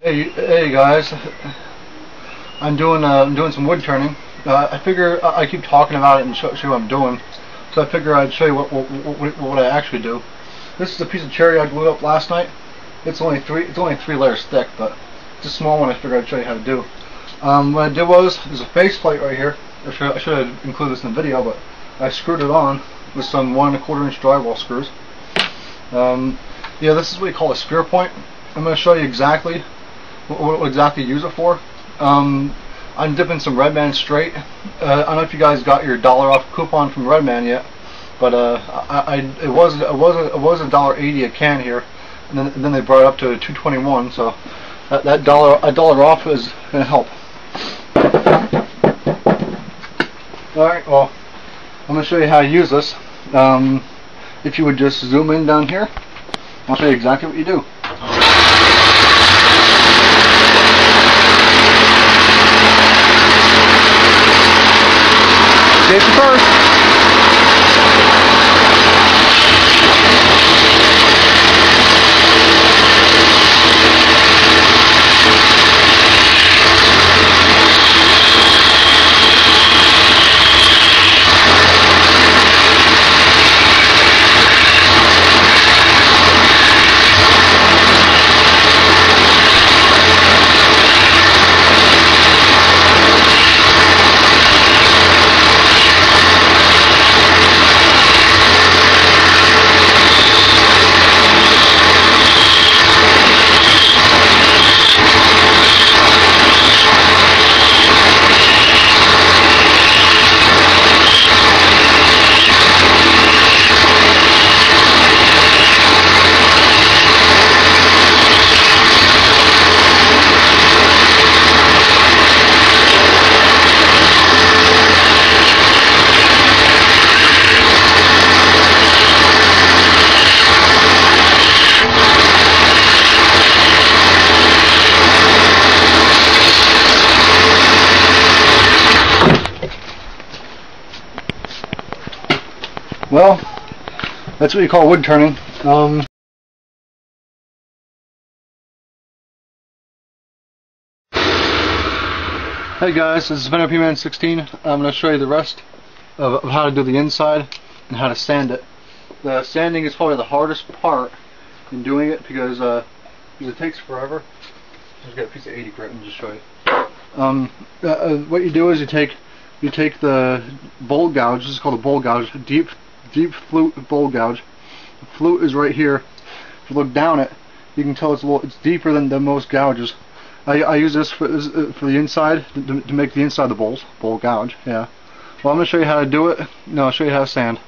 Hey guys, I'm doing some wood turning. I figure I keep talking about it and show you what I'm doing, so I figure I'd show you what I actually do. This is a piece of cherry I glued up last night. It's only three layers thick, but it's a small one. I figured I'd show you how to do. What I did was there's a faceplate right here. I should have included this in the video, but I screwed it on with some 1 1/4 inch drywall screws. Yeah, this is what you call a spear point. I'm going to show you exactly what exactly you use it for. I'm dipping some Redman straight. I don't know if you guys got your $1 off coupon from Redman yet, but it was $1.80 a can here, and then they brought it up to $2.21. So that dollar off is gonna help. All right, well, I'm gonna show you how to use this. If you would just zoom in down here, I'll show you exactly what you do. Safety first. Well, that's what you call wood turning. Hey guys, this is Man 16. I'm going to show you the rest of how to do the inside and how to sand it. The sanding is probably the hardest part in doing it because it takes forever. Just get a piece of 80 grit and just show you. What you do is you take the bowl gouge. This is called a bowl gouge, deep flute bowl gouge. The flute is right here. If you look down it, you can tell it's deeper than most gouges. I use this for the inside to make the inside of the bowl gouge. Yeah. Well, I'm going to show you how to do it. No, I'll show you how to sand.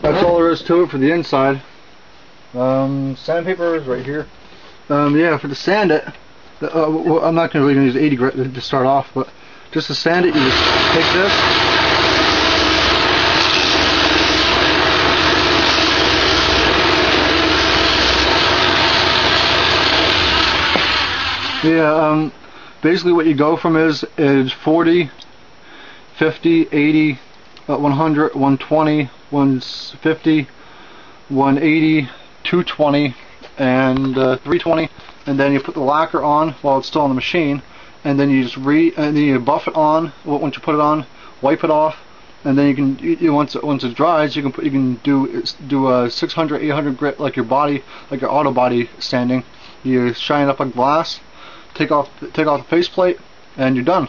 That's all there is to it for the inside. Sandpaper is right here. Yeah, for to sand it, well, I'm not really going to use 80 grit to start off, but just to sand it, you just take this. Yeah, basically what you go from is 40, 50, 80, 100, 120, 150, 180, 220, and 320, and then you put the lacquer on while it's still on the machine, and then you just and then you buff it on. Once you put it on, wipe it off, and then you can once it dries, you can do a 600, 800 grit like your auto body sanding. You shine it up on glass, take off the faceplate, and you're done.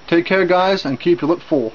Take care, guys, and keep your lip full.